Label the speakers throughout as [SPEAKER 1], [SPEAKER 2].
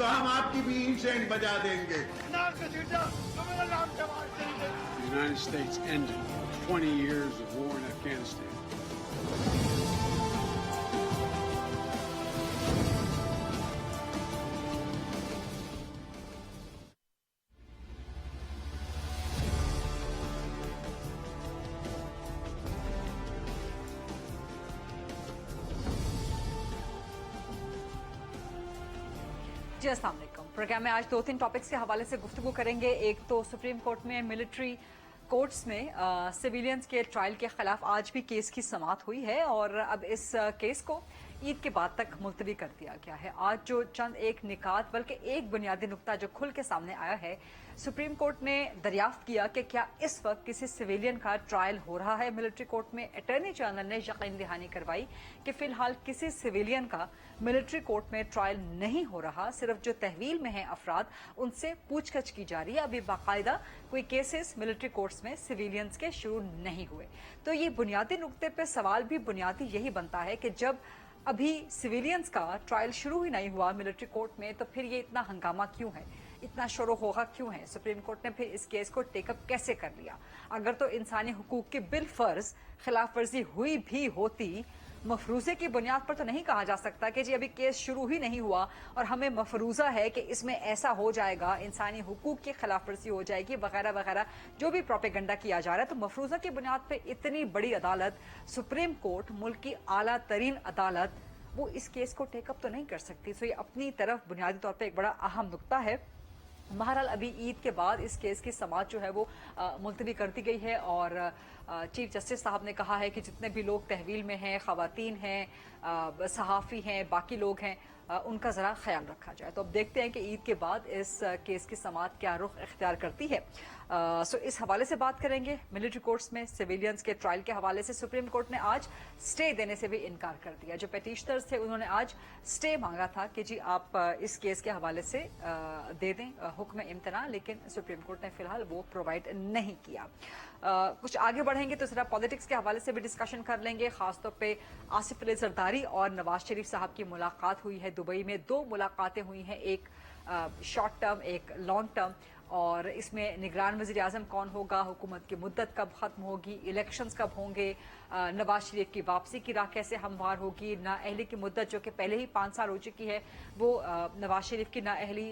[SPEAKER 1] तो हम आपकी भी इंसेंट बजा देंगे।
[SPEAKER 2] The United States ended 20 years of war in Afghanistan.
[SPEAKER 3] जी अस्सलाम वालेकुम। प्रोग्राम में आज 2-3 टॉपिक्स के हवाले से गुफ्तगू करेंगे। एक तो सुप्रीम कोर्ट में मिलिट्री कोर्ट्स में सिविलियंस के ट्रायल के खिलाफ आज भी केस की समाअत हुई है और अब इस केस को ईद के बाद तक मुलतवी कर दिया गया है। आज जो चंद एक निकात बल्कि एक बुनियादी नुक्ता जो खुल के सामने आया है, सुप्रीम कोर्ट ने दरियाफ्त किया कि क्या इस वक्त किसी सिविलियन का ट्रायल हो रहा है मिलिट्री कोर्ट में। अटॉर्नी जनरल ने यकीन दहानी करवाई कि फिलहाल किसी सिविलियन का मिलिट्री कोर्ट में ट्रायल नहीं हो रहा, सिर्फ जो तहवील में हैं अफराद उनसे पूछताछ की जा रही है। अभी बाकायदा कोई केसेस मिलिट्री कोर्ट्स में सिविलियंस के शुरू नहीं हुए। तो ये बुनियादी नुक्ते पे सवाल भी बुनियादी यही बनता है कि जब अभी सिविलियंस का ट्रायल शुरू ही नहीं हुआ मिलिट्री कोर्ट में, तो फिर ये इतना हंगामा क्यों है, इतना शोर होगा क्यों है? सुप्रीम कोर्ट ने फिर इस केस को टेकअप कैसे कर लिया? अगर तो इंसानी हुकूक की बिल फर्ज खिलाफ वर्जी हुई भी होती, मफरूजे की बुनियाद पर तो नहीं कहा जा सकता कि जी अभी केस शुरू ही नहीं हुआ और हमें मफरूजा है कि इसमें ऐसा हो जाएगा, इंसानी हुकूक की खिलाफ वर्जी हो जाएगी वगैरह वगैरह, जो भी प्रोपेगेंडा किया जा रहा है। तो मफरूजा की बुनियाद पर इतनी बड़ी अदालत, सुप्रीम कोर्ट, मुल्क की आला तरीन अदालत, वो इस केस को टेकअप तो नहीं कर सकती। तो ये अपनी तरफ बुनियादी तौर पर एक बड़ा अहम नुक्ता है। बहरहाल अभी ईद के बाद इस केस की समाअत जो है वो मुलतवी कर दी गई है और चीफ जस्टिस साहब ने कहा है कि जितने भी लोग तहवील में हैं, खवातीन हैं, सहाफ़ी हैं, बाकी लोग हैं, उनका ज़रा ख्याल रखा जाए। तो अब देखते हैं कि ईद के बाद इस केस की समाअत क्या रुख इख्तियार करती है। सो इस हवाले से बात करेंगे। मिलिट्री कोर्ट्स में सिविलियंस के ट्रायल के हवाले से सुप्रीम कोर्ट ने आज स्टे देने से भी इनकार कर दिया। जो पेटिशनर्स थे उन्होंने आज स्टे मांगा था कि जी आप इस केस के हवाले से दे दें हुक्म इम्तना, लेकिन सुप्रीम कोर्ट ने फिलहाल वो प्रोवाइड नहीं किया। कुछ आगे बढ़ेंगे तो जरा पॉलिटिक्स के हवाले से भी डिस्कशन कर लेंगे। खासतौर पे आसिफ अली जरदारी और नवाज शरीफ साहब की मुलाकात हुई है दुबई में। 2 मुलाकातें हुई हैं, एक शॉर्ट टर्म एक लॉन्ग टर्म, और इसमें निगरान वज़ीर आज़म कौन होगा, हुकूमत की मुद्दत कब ख़त्म होगी, इलेक्शंस कब होंगे, नवाज शरीफ की वापसी की राह कैसे हमवार होगी, नाअहली की मुद्दत जो कि पहले ही 5 साल हो चुकी है, वो नवाज शरीफ की नाअहली,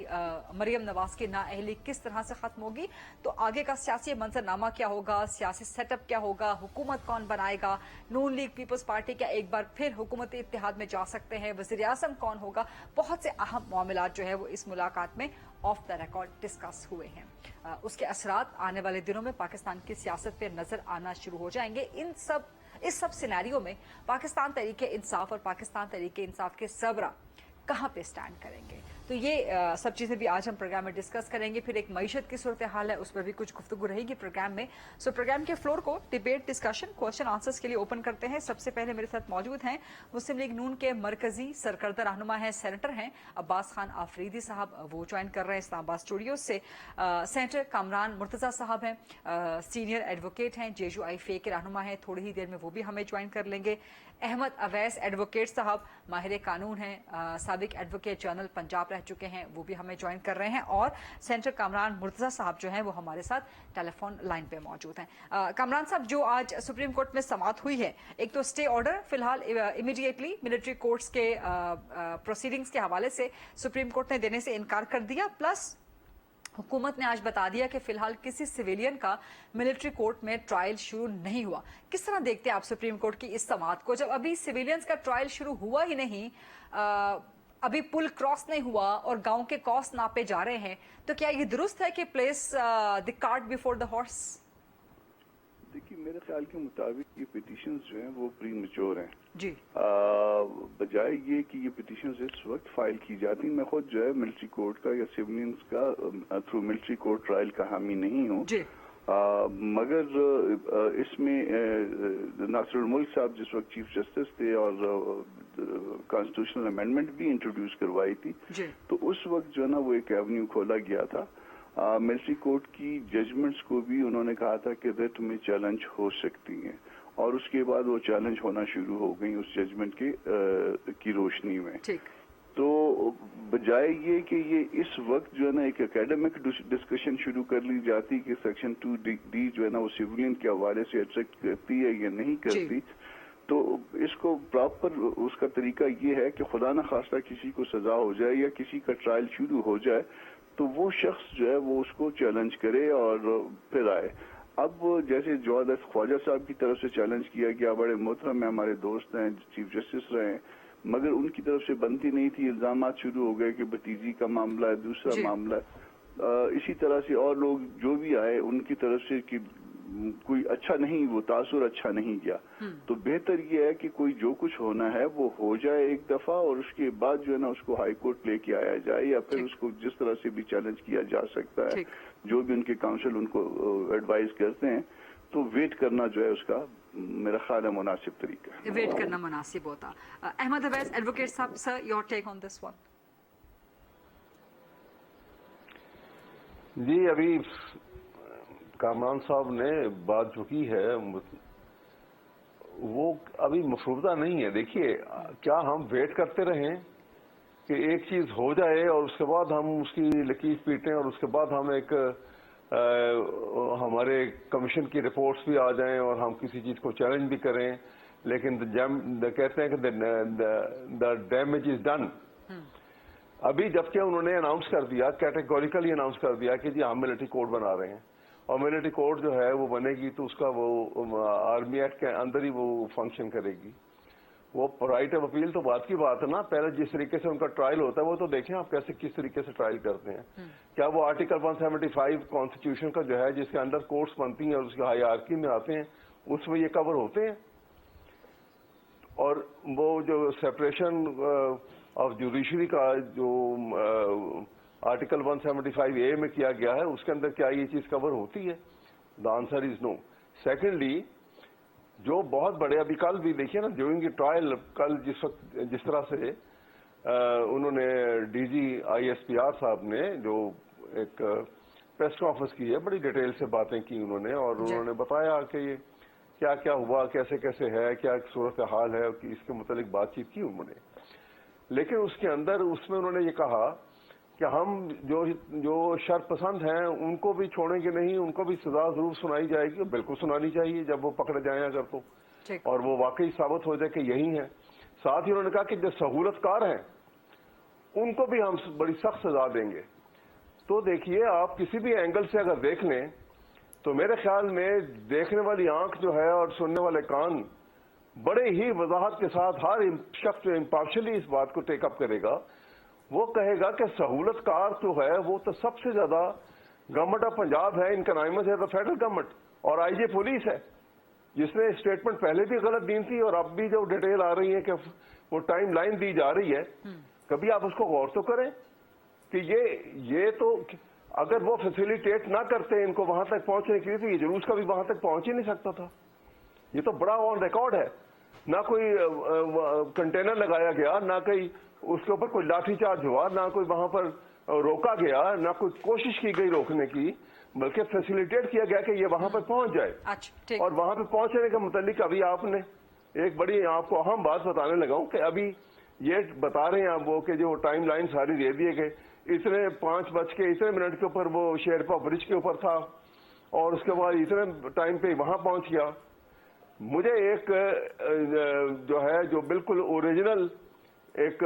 [SPEAKER 3] मरियम नवाज की नाअहली किस तरह से ख़त्म होगी। तो आगे का सियासी मंजरनामा क्या होगा, सियासी सेटअप क्या होगा, हुकूमत कौन बनाएगा, नून लीग पीपल्स पार्टी क्या एक बार फिर हुकूमती इत्तेहाद में जा सकते हैं, वज़ीर आज़म कौन होगा, बहुत से अहम मामलात जो है वो इस मुलाकात में ऑफ द रिकॉर्ड डिस्कस हुए हैं। उसके असरात आने वाले दिनों में पाकिस्तान की सियासत पे नजर आना शुरू हो जाएंगे। इस सब सिनेरियो में पाकिस्तान तहरीक इंसाफ और पाकिस्तान तहरीक इंसाफ के सबरा कहाँ पे स्टैंड करेंगे, तो ये सब चीज़ें भी आज हम प्रोग्राम में डिस्कस करेंगे। फिर एक मईशत की सूरत हाल है, उस पर भी कुछ गुफ्तगू रहेगी प्रोग्राम में। सो प्रोग्राम के फ्लोर को डिबेट, डिस्कशन, क्वेश्चन आंसर्स के लिए ओपन करते हैं। सबसे पहले मेरे साथ मौजूद हैं मुस्लिम लीग नून के मरकजी सरकर्दा रहनुमा हैं, सेनेटर हैं अब्बास खान आफरीदी साहब, वो ज्वाइन कर रहे हैं इस्लामाबाद स्टूडियो से। सेनेटर कामरान मुर्तज़ा साहब हैं, सीनियर एडवोकेट हैं, JUIFA के रहनुमा हैं, थोड़ी ही देर में वो भी हमें ज्वाइन कर लेंगे। अहमद अवैस एडवोकेट साहब माहिर कानून हैं, साबिक एडवोकेट जनरल पंजाब रह चुके हैं, वो भी हमें ज्वाइन कर रहे हैं। और सेनेटर कामरान मुर्तज़ा साहब जो हैं वो हमारे साथ टेलीफोन लाइन पे मौजूद हैं। कामरान साहब, जो आज सुप्रीम कोर्ट में समाअत हुई है, एक तो स्टे ऑर्डर फिलहाल इमीडिएटली मिलिट्री कोर्ट्स के प्रोसीडिंग्स के हवाले से सुप्रीम कोर्ट ने देने से इनकार कर दिया, प्लस हुकूमत ने आज बता दिया कि फिलहाल किसी सिविलियन का मिलिट्री कोर्ट में ट्रायल शुरू नहीं हुआ। किस तरह देखते हैं आप सुप्रीम कोर्ट की इस समाअत को, जब अभी सिविलियंस का ट्रायल शुरू हुआ ही नहीं, अभी पुल क्रॉस नहीं हुआ और गांव के कॉस्ट नापे जा रहे हैं, तो क्या ये दुरुस्त है कि place the cart before the horse?
[SPEAKER 4] देखिए, मेरे ख्याल के मुताबिक ये पिटीशंस जो हैं वो प्री मैच्योर हैं
[SPEAKER 3] जी।
[SPEAKER 4] बजाय ये कि ये पिटीशंस इस वक्त फाइल की जाती, मैं खुद जो है मिलिट्री कोर्ट का या सिविलियंस का थ्रू मिलिट्री कोर्ट ट्रायल का हामी नहीं हूँ जी। मगर इसमें नासिरुल मुल्क साहब जिस वक्त चीफ जस्टिस थे और कॉन्स्टिट्यूशनल अमेंडमेंट भी इंट्रोड्यूस करवाई थी, तो उस वक्त जो है ना वो एक एवेन्यू खोला गया था। मिलिट्री कोर्ट की जजमेंट्स को भी उन्होंने कहा था कि रिट में चैलेंज हो सकती हैं, और उसके बाद वो चैलेंज होना शुरू हो गई उस जजमेंट के की रोशनी में। تو بجائے یہ کہ یہ اس وقت جو ہے نا ایک اکیڈمک ڈسکشن شروع کر لی جاتی کہ سیکشن 2D جو ہے نا وہ سیویلین کے حوالے سے اٹریکٹ کرتی ہے یا نہیں کرتی، تو اس کو پراپر اس کا طریقہ یہ ہے کہ خدا نہ خواستہ کسی کو سزا ہو جائے یا کسی کا ٹرائل شروع ہو جائے تو وہ شخص جو ہے وہ اس کو چیلنج کرے اور پھر آئے. اب جیسے جواد خواجہ صاحب کی طرف سے چیلنج کیا گیا، بڑے محترم ہیں، ہمارے دوست ہیں، چیف جسٹس رہے ہیں، مگر ان کی طرف سے بنتی نہیں تھی، الزامات شروع ہو گئے کہ بھتیجی کا معاملہ ہے، دوسرا معاملہ ہے. اسی طرح سے اور لوگ جو بھی آئے ان کی طرف سے کہ کوئی اچھا نہیں، وہ تاثر اچھا نہیں گیا. تو بہتر یہ ہے کہ کوئی جو کچھ ہونا ہے وہ ہو جائے ایک دفعہ، اور اس کے بعد جو ہے نا اس کو ہائی کورٹ لے کے آیا جائے، یا پھر اس کو جس طرح سے بھی چیلنج کیا جا سکتا ہے، جو بھی ان کے کاؤنسل ان کو ایڈوائز کرتے ہیں. تو ویٹ کرنا جو ہے اس کا میرا خیال ہے مناسب طریقہ ہے.
[SPEAKER 3] ویٹ کرنا مناسب ہوتا. احمد اویس ایڈوکیٹ صاحب، سر your take on this one.
[SPEAKER 5] جی ابھی کامران صاحب نے بات جو کی ہے وہ ابھی مفروضہ نہیں ہے. دیکھیے کیا ہم ویٹ کرتے رہیں کہ ایک چیز ہو جائے اور اس کے بعد ہم اس کی لکیر پیٹیں اور اس کے بعد ہم ایک ہمارے کمیشن کی رپورٹس بھی آ جائیں اور ہم کسی چیز کو چیلنج بھی کریں، لیکن کہتے ہیں کہ دا ڈیمیج از ڈن. ابھی جبکہ انہوں نے اناؤنس کر دیا، کیٹیگوریکلی اناؤنس کر دیا کہ جی ہم ملٹری کوڈ بنا رہے ہیں، اور ملٹری کوڈ جو ہے وہ بنے گی تو اس کا وہ آرمی ایکٹ کے اندر ہی وہ فنکشن کرے گی. وہ رائٹ آف اپیل تو بات کی بات ہے نا، پہلے جس طریقے سے ان کا ٹرائل ہوتا ہے وہ تو دیکھیں آپ کیسے کس طریقے سے ٹرائل کرتے ہیں. کیا وہ آرٹیکل 175 کانسٹیٹیوشن کا جو ہے جس کے اندر کورٹس بنتی ہیں اور اس کی ہائرارکی میں آتے ہیں اس میں یہ کور ہوتے ہیں؟ اور وہ جو سیپریشن آف جوڈیشری کا جو آرٹیکل 175A میں کیا گیا ہے اس کے اندر کیا یہ چیز کور ہوتی ہے؟ The answer is know. Secondly جو بہت بڑے ابھی کل بھی دیکھیے نا ڈیورنگ دی ٹرائل، کل جس طرح سے انہوں نے ڈی جی ISPR صاحب نے جو ایک پریس کانفرنس کی ہے، بڑی ڈیٹیل سے باتیں کی انہوں نے، اور انہوں نے بتایا کہ یہ کیا کیا ہوا، کیسے کیسے ہے، کیا صورت حال ہے، اس کے متعلق بات چیت کی انہوں نے. لیکن اس کے اندر اس میں انہوں نے یہ کہا کہ ہم جو شر پسند ہیں ان کو بھی چھوڑیں گے نہیں، ان کو بھی سزا ضرور سنائی جائے گی، بالکل سنانی چاہیے جب وہ پکڑے جائیں اگر تو، اور وہ واقعی ثابت ہو جائے کہ یہی ہے. ساتھ ہی انہوں نے کہا کہ جو سہولت کار ہیں ان کو بھی ہم بڑی سخت سزا دیں گے. تو دیکھیے آپ کسی بھی اینگل سے اگر دیکھ لیں تو میرے خیال میں دیکھنے والی آنکھ جو ہے اور سننے والے کان بڑے ہی وضاحت کے ساتھ ہر شخص جو امپارشلی اس بات کو ٹیک اپ کرے گا وہ کہے گا کہ سہولت کار جو ہے وہ تو سب سے زیادہ گورنمنٹ آف پنجاب ہے، ان کا نائمس ہے تو فیڈرل گورنمنٹ اور آئی جی پولیس ہے، جس نے اسٹیٹمنٹ پہلے بھی غلط دی تھی اور اب بھی جو ڈیٹیل آ رہی ہے کہ وہ ٹائم لائن دی جا رہی ہے. کبھی آپ اس کو غور تو کریں کہ یہ تو اگر وہ فیسیلیٹیٹ نہ کرتے ان کو وہاں تک پہنچنے کے لیے تو یہ جلوس کا بھی وہاں تک پہنچ ہی نہیں سکتا تھا. یہ تو بڑا آن ریکارڈ ہے، نہ کوئی کنٹینر لگایا گیا، نہ کہیں اس کے اوپر کوئی لاٹھی چارج ہوا، نہ کوئی وہاں پر روکا گیا، نہ کوئی کوشش کی گئی روکنے کی، بلکہ فیسیلیٹیٹ کیا گیا کہ یہ وہاں پر پہنچ جائے. اور وہاں پہ پہنچنے کے متعلق ابھی آپ نے ایک بڑی آپ کو اہم بات بتانے لگا ہوں کہ ابھی یہ بتا رہے ہیں آپ وہ کہ جو ٹائم لائن ساری دے دیے گئے، اتنے 5:00 کے اوپر وہ شیرپا برج کے اوپر تھا اور اس کے بعد اتنے ٹائم پہ وہاں پہنچ گیا. مجھے ایک جو ہے جو بالکل اوریجنل ایک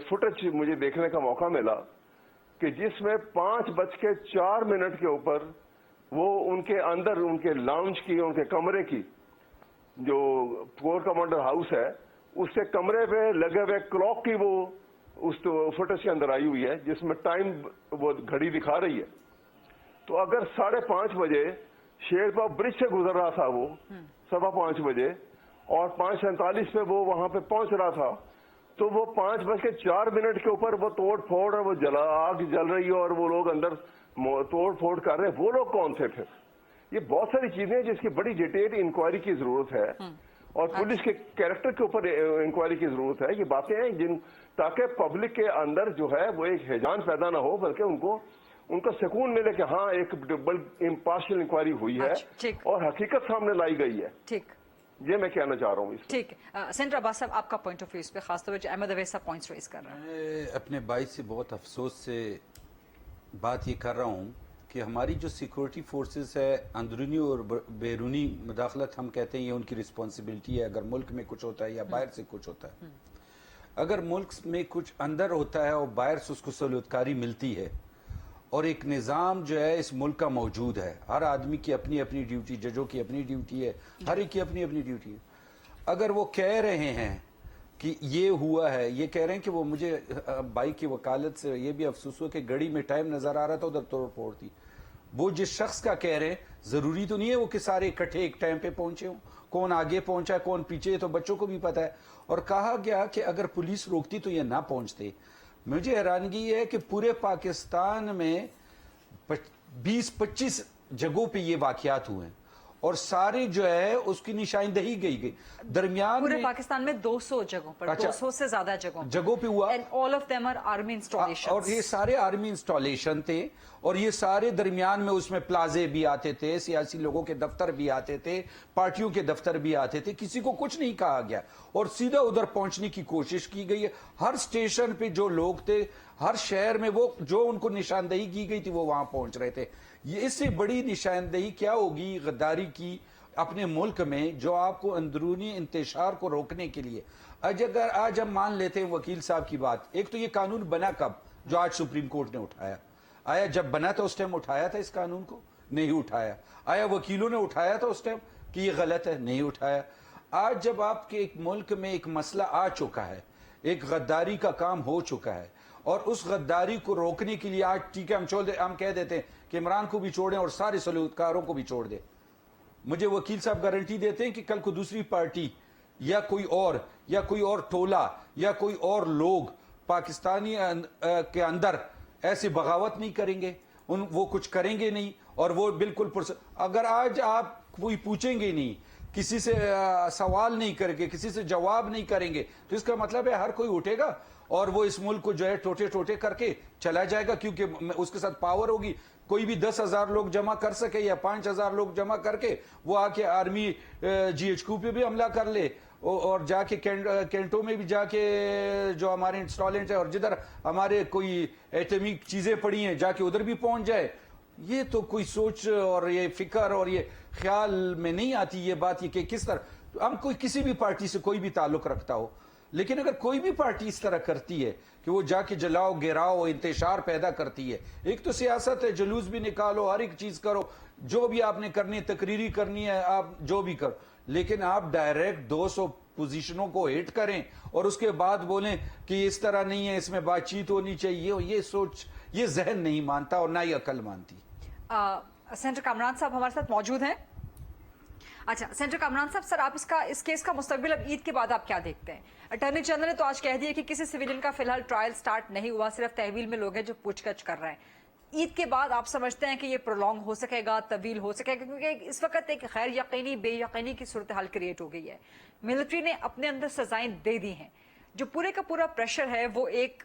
[SPEAKER 5] فوٹیج مجھے دیکھنے کا موقع ملا کہ جس میں 5:04 کے اوپر وہ ان کے اندر ان کے لاؤنج کی، ان کے کمرے کی جو کور کمانڈر ہاؤس ہے اس سے کمرے پہ لگے ہوئے کلاک کی وہ اس فوٹیج کے اندر آئی ہوئی ہے جس میں ٹائم وہ گھڑی دکھا رہی ہے. تو اگر 5:30 بجے شیرپا برج سے گزر رہا تھا وہ 5:15 بجے اور 5:47 پہ وہ وہاں پہ پہنچ رہا تھا تو وہ 5:04 کے اوپر وہ توڑ پھوڑ اور وہ آگ جل رہی ہے اور وہ لوگ اندر توڑ پھوڑ کر رہے ہیں، وہ لوگ کون تھے پھر؟ یہ بہت ساری چیزیں جس کی بڑی ڈیٹیل انکوائری کی ضرورت ہے اور پولیس کے کیریکٹر کے اوپر انکوائری کی ضرورت ہے. یہ باتیں ہیں تاکہ پبلک کے اندر جو ہے وہ ایک ہیجان پیدا نہ ہو بلکہ ان کو سکون ملے کہ ہاں ایک امپارشل انکوائری ہوئی ہے اور حقیقت سامنے لائی گئی ہے.
[SPEAKER 3] ٹھیک
[SPEAKER 5] ये मैं कहना चाह रहा हूँ इसमें।
[SPEAKER 3] ठीक है सेंटर अब्बास साहब, आपका पॉइंट ऑफ व्यू इस पे, खासतौर पर अहमद अवैस साहब पॉइंट्स रेज कर रहे हैं।
[SPEAKER 6] मैं अपने भाई से बहुत अफसोस से बात ये कर रहा हूँ कि हमारी जो सिक्योरिटी फोर्सेस है, अंदरूनी और बैरूनी मुदाखलत हम कहते हैं, ये उनकी रिस्पॉन्सिबिलिटी है। अगर मुल्क में कुछ होता है या बाहर से कुछ होता है, अगर मुल्क में कुछ अंदर होता है और बाहर से उसको सहूलतकारी मिलती है, और एक निज़ाम जो है इस मुल्क का मौजूद है, हर आदमी की अपनी अपनी ड्यूटी, जजों की अपनी ड्यूटी है, हर एक की अपनी अपनी ड्यूटी है। अगर वो कह रहे हैं कि ये हुआ है, ये कह रहे हैं कि वो मुझे भाई की वकालत से ये भी अफसोस हुआ कि घड़ी में टाइम नजर आ रहा था, उधर तोड़ फोड़ थी। वो जिस शख्स का कह रहे हैं, जरूरी तो नहीं है वो कि सारे इकट्ठे एक टाइम पे पहुंचे हों, कौन आगे पहुंचा कौन पीछे, तो बच्चों को भी पता है। और कहा गया कि अगर पुलिस रोकती तो ये ना पहुंचते। मुझे हैरानगी है कि पूरे पाकिस्तान में 20-25 जगहों पे ये वाकयात हुए हैं और सारे जो है उसकी निशानदही गई दरमियान
[SPEAKER 3] पूरे पाकिस्तान में 200 जगहों पर,
[SPEAKER 6] अच्छा,
[SPEAKER 3] 200 से ज्यादा
[SPEAKER 6] जगहों पे हुआ,
[SPEAKER 3] and all of them are army installations.
[SPEAKER 6] और ये सारे आर्मी इंस्टॉलेशन थे, और ये सारे दरमियान में उसमें प्लाजे भी आते थे, सियासी लोगों के दफ्तर भी आते थे, पार्टियों के दफ्तर भी आते थे, किसी को कुछ नहीं कहा गया और सीधा उधर पहुंचने की कोशिश की गई है। हर स्टेशन पे जो लोग थे, हर शहर में वो जो उनको निशानदेही की गई थी वो वहां पहुंच रहे थे। ये इससे बड़ी निशानदेही क्या होगी गद्दारी की अपने मुल्क में, जो आपको अंदरूनी इंतशार को रोकने के लिए। अगर आज हम मान लेते हैं वकील साहब की बात, एक तो ये कानून बना कब, जो आज सुप्रीम कोर्ट ने उठाया, आया जब बना था उस टाइम उठाया था इस कानून को? नहीं उठाया। आया वकीलों ने उठाया था उस टाइम कि ये गलत है? नहीं उठाया। आज जब आपके एक मुल्क में एक मसला आ चुका है, एक गद्दारी का काम हो चुका है, और उस गद्दारी को रोकने के लिए आज ठीक है हम कह देते हैं कि इमरान को भी छोड़ें और सारे सलूतकारों को भी छोड़ दें। मुझे वकील साहब गारंटी देते हैं कि कल को दूसरी पार्टी या कोई और टोला या कोई और लोग पाकिस्तानी के अंदर ऐसी बगावत नहीं करेंगे, वो कुछ करेंगे नहीं, और वो बिल्कुल अगर आज आप कोई पूछेंगे नहीं, किसी से सवाल नहीं करेंगे, किसी से जवाब नहीं करेंगे, तो इसका मतलब है हर कोई उठेगा और वो इस मुल्क को जो है टोटे टोटे करके चला जाएगा, क्योंकि उसके साथ पावर होगी। कोई भी 10,000 लोग जमा कर सके या 5,000 लोग जमा करके वो आके आर्मी GHQ पे भी हमला कर ले और जाके कैंटो में भी जाके जो हमारे इंस्टॉलेंट है और जिधर हमारे कोई एटॉमिक चीजें पड़ी हैं जाके उधर भी पहुंच जाए। ये तो कोई सोच और ये फिक्र और ये ख्याल में नहीं आती ये बात, ये कि किस तरह हम कोई किसी भी पार्टी से कोई भी ताल्लुक रखता हो, लेकिन अगर कोई भी पार्टी इस तरह करती है कि वो जाके जलाओ गिराओ इंतशार पैदा करती है, एक तो सियासत है, जुलूस भी निकालो, हर एक चीज करो, जो भी आपने करनी है, तकरीरी करनी है, आप जो भी करो, लेकिन आप डायरेक्ट 200 पोजीशनों को हिट करें और उसके बाद बोलें कि इस तरह नहीं है, इसमें बातचीत होनी चाहिए, ये सोच ये जहन नहीं मानता और ना ही अकल मानती।
[SPEAKER 3] सेनेटर कामरान साहब हमारे साथ मौजूद हैं। अच्छा सेनेटर कामरान साहब, सर आप इस केस का मुस्तकबिल अब ईद के बाद आप क्या देखते हैं? अटॉर्नी जनरल ने तो आज कह दिया कि किसी सिविलियन का फिलहाल ट्रायल स्टार्ट नहीं हुआ, सिर्फ तहवील में लोग हैं जो पूछताछ कर रहे हैं। ईद के बाद आप समझते हैं कि ये प्रोलॉन्ग हो सकेगा, तवील हो सकेगा? क्योंकि इस वक्त एक गैर यकीनी बेयकीनी की सूरत हाल क्रिएट हो गई है। मिलिट्री ने अपने अंदर सजाएं दे दी हैं, जो पूरे का पूरा प्रेशर है वो एक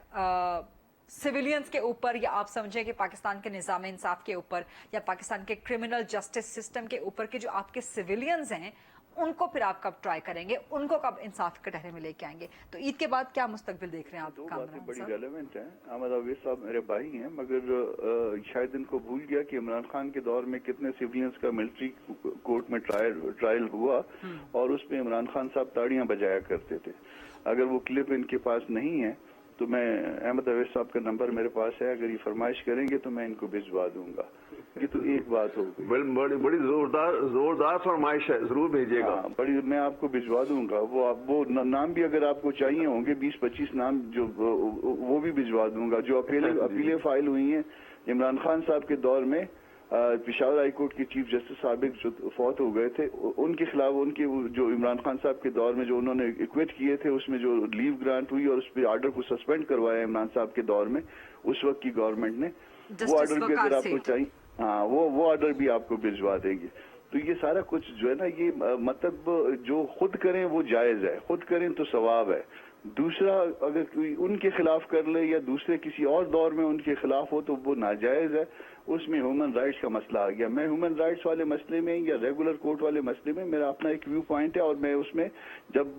[SPEAKER 3] सिविलियंस के ऊपर, या आप समझें कि पाकिस्तान के निज़ाम इंसाफ के ऊपर या पाकिस्तान के क्रिमिनल जस्टिस सिस्टम के ऊपर के जो आपके सिविलियंस हैं उनको फिर आप कब ट्राई करेंगे, उनको कब इंसाफ के टहरे में लेके आएंगे? तो ईद के बाद क्या मुस्तकबिल देख रहे हैं आप?
[SPEAKER 4] दो बातें बड़ी रेलेवेंट हैं। अहमद अवैस साहब मेरे भाई हैं, मगर शायद इनको भूल गया कि इमरान खान के दौर में कितने सिविलियंस का मिलिट्री कोर्ट में ट्रायल हुआ और उसमें इमरान खान साहब ताड़ियां बजाया करते थे। अगर वो क्लिप इनके पास नहीं है तो मैं अहमद अवैस साहब का नंबर मेरे पास है, अगर ये फरमाइश करेंगे तो मैं इनको भिजवा दूंगा। ये तो एक बात हो गई,
[SPEAKER 5] बड़ी जोरदार फरमाइश है, जरूर भेजिएगा।
[SPEAKER 4] बड़ी मैं आपको भिजवा दूंगा। वो नाम भी अगर आपको चाहिए होंगे 20-25 नाम जो वो भी भिजवा दूंगा, जो अपीलें फाइल हुई हैं इमरान खान साहब के दौर में। पेशावर हाई कोर्ट के चीफ जस्टिस साबिक जो फौत हो गए थे उनके खिलाफ, उनके जो इमरान खान साहब के दौर में जो उन्होंने इक्विट किए थे उसमें जो लीव ग्रांट हुई और उस पर आर्डर को सस्पेंड करवाया इमरान साहब के दौर में उस वक्त की गवर्नमेंट ने, वो आर्डर भी अगर आपको चाहिए, हाँ वो आर्डर भी आपको भिजवा देंगे। तो ये सारा कुछ जो है ना, ये मतलब जो खुद करें वो जायज है, खुद करें तो सवाब है, दूसरा अगर कोई उनके खिलाफ कर ले या दूसरे किसी और दौर में उनके खिलाफ हो तो वो नाजायज है, उसमें ह्यूमन राइट्स का मसला आ गया। मैं ह्यूमन राइट्स वाले मसले में या रेगुलर कोर्ट वाले मसले में मेरा अपना एक व्यू पॉइंट है, और मैं उसमें जब